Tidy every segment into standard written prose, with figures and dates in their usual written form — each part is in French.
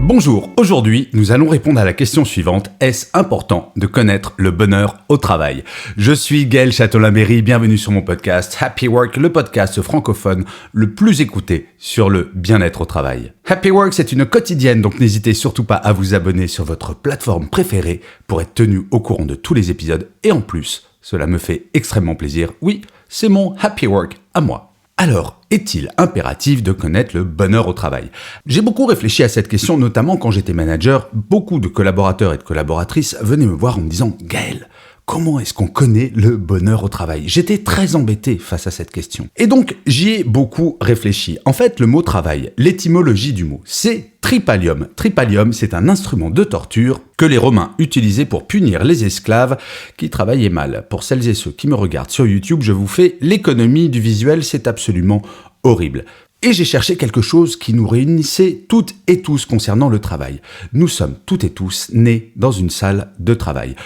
Bonjour, aujourd'hui nous allons répondre à la question suivante, est-ce important de connaître le bonheur au travail ? Je suis Gaël Châtelain-Berry, bienvenue sur mon podcast Happy Work, le podcast francophone le plus écouté sur le bien-être au travail. Happy Work, c'est une quotidienne, donc n'hésitez surtout pas à vous abonner sur votre plateforme préférée pour être tenu au courant de tous les épisodes et en plus, cela me fait extrêmement plaisir. Oui, c'est mon Happy Work à moi. Alors, est-il impératif de connaître le bonheur au travail ? J'ai beaucoup réfléchi à cette question, notamment quand j'étais manager. Beaucoup de collaborateurs et de collaboratrices venaient me voir en me disant « Gaël, comment est-ce qu'on connaît le bonheur au travail ?» J'étais très embêté face à cette question. Et donc, j'y ai beaucoup réfléchi. En fait, le mot « travail », l'étymologie du mot, c'est tripalium. Tripalium, c'est un instrument de torture que les Romains utilisaient pour punir les esclaves qui travaillaient mal. Pour celles et ceux qui me regardent sur YouTube, je vous fais l'économie du visuel, c'est absolument horrible. Et j'ai cherché quelque chose qui nous réunissait toutes et tous concernant le travail. Nous sommes toutes et tous nés dans une salle de travail.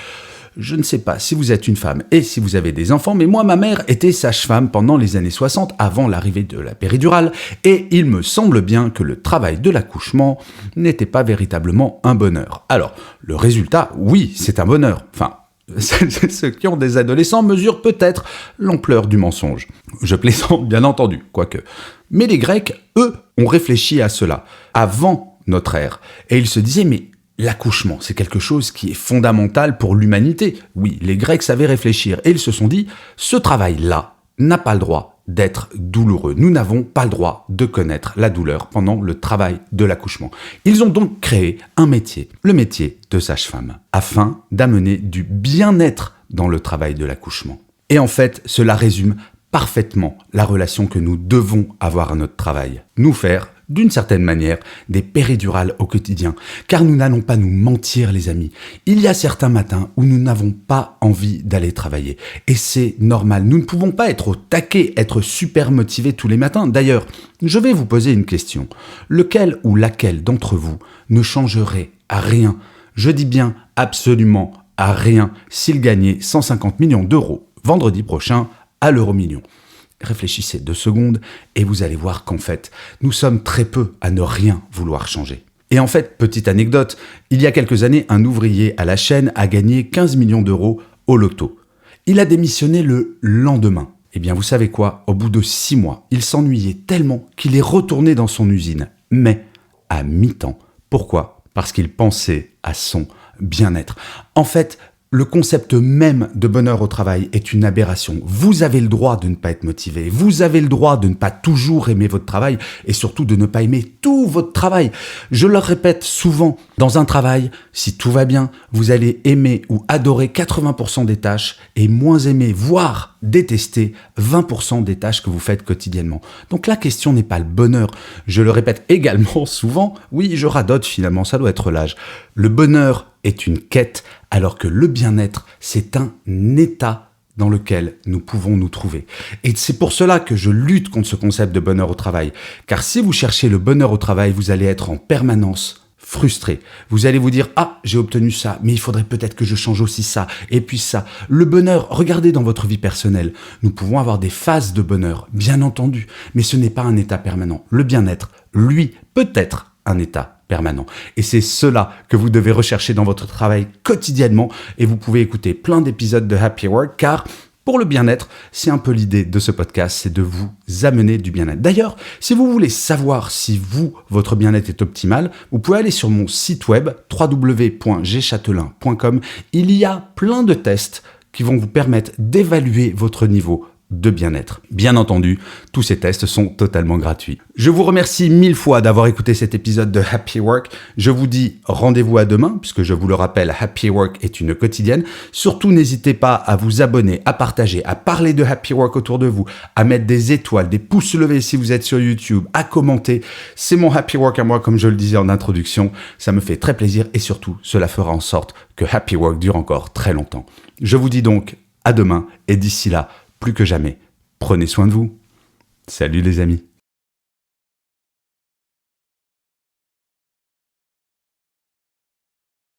Je ne sais pas si vous êtes une femme et si vous avez des enfants, mais moi, ma mère était sage-femme pendant les années 60, avant l'arrivée de la péridurale, et il me semble bien que le travail de l'accouchement n'était pas véritablement un bonheur. Alors, le résultat, oui, c'est un bonheur. Enfin, ceux qui ont des adolescents mesurent peut-être l'ampleur du mensonge. Je plaisante, bien entendu, quoique. Mais les Grecs, eux, ont réfléchi à cela, avant notre ère, et ils se disaient, mais l'accouchement, c'est quelque chose qui est fondamental pour l'humanité. Oui, les Grecs savaient réfléchir et ils se sont dit, ce travail-là n'a pas le droit d'être douloureux. Nous n'avons pas le droit de connaître la douleur pendant le travail de l'accouchement. Ils ont donc créé un métier, le métier de sage-femme, afin d'amener du bien-être dans le travail de l'accouchement. Et en fait, cela résume parfaitement la relation que nous devons avoir à notre travail. Nous faire, d'une certaine manière, des péridurales au quotidien. Car nous n'allons pas nous mentir, les amis. Il y a certains matins où nous n'avons pas envie d'aller travailler. Et c'est normal. Nous ne pouvons pas être au taquet, être super motivés tous les matins. D'ailleurs, je vais vous poser une question. Lequel ou laquelle d'entre vous ne changerait à rien, je dis bien absolument à rien, s'il gagnait 150 millions d'euros vendredi prochain à l'euro-million ? Réfléchissez 2 secondes et vous allez voir qu'en fait, nous sommes très peu à ne rien vouloir changer. Et en fait, petite anecdote, il y a quelques années, un ouvrier à la chaîne a gagné 15 millions d'euros au loto. Il a démissionné le lendemain. Eh bien, vous savez quoi ? Au bout de 6 mois, il s'ennuyait tellement qu'il est retourné dans son usine, mais à mi-temps. Pourquoi ? Parce qu'il pensait à son bien-être. En fait, le concept même de bonheur au travail est une aberration. Vous avez le droit de ne pas être motivé. Vous avez le droit de ne pas toujours aimer votre travail et surtout de ne pas aimer tout votre travail. Je le répète souvent, dans un travail, si tout va bien, vous allez aimer ou adorer 80% des tâches et moins aimer, voire détester 20% des tâches que vous faites quotidiennement. Donc la question n'est pas le bonheur. Je le répète également souvent, oui, je radote finalement, ça doit être l'âge. Le bonheur est une quête, alors que le bien-être, c'est un état dans lequel nous pouvons nous trouver. Et c'est pour cela que je lutte contre ce concept de bonheur au travail. Car si vous cherchez le bonheur au travail, vous allez être en permanence frustré. Vous allez vous dire « Ah, j'ai obtenu ça, mais il faudrait peut-être que je change aussi ça, et puis ça. » Le bonheur, regardez dans votre vie personnelle. Nous pouvons avoir des phases de bonheur, bien entendu, mais ce n'est pas un état permanent. Le bien-être, lui, peut être un état permanent. Et c'est cela que vous devez rechercher dans votre travail quotidiennement. Et vous pouvez écouter plein d'épisodes de Happy Work, car pour le bien-être, c'est un peu l'idée de ce podcast, c'est de vous amener du bien-être. D'ailleurs, si vous voulez savoir si votre bien-être est optimal, vous pouvez aller sur mon site web www.gchatelain.com. Il y a plein de tests qui vont vous permettre d'évaluer votre niveau de bien-être. Bien entendu, tous ces tests sont totalement gratuits. Je vous remercie 1000 fois d'avoir écouté cet épisode de Happy Work. Je vous dis rendez-vous à demain, puisque je vous le rappelle, Happy Work est une quotidienne. Surtout, n'hésitez pas à vous abonner, à partager, à parler de Happy Work autour de vous, à mettre des étoiles, des pouces levés si vous êtes sur YouTube, à commenter. C'est mon Happy Work à moi, comme je le disais en introduction. Ça me fait très plaisir et surtout, cela fera en sorte que Happy Work dure encore très longtemps. Je vous dis donc à demain et d'ici là, plus que jamais, prenez soin de vous. Salut les amis.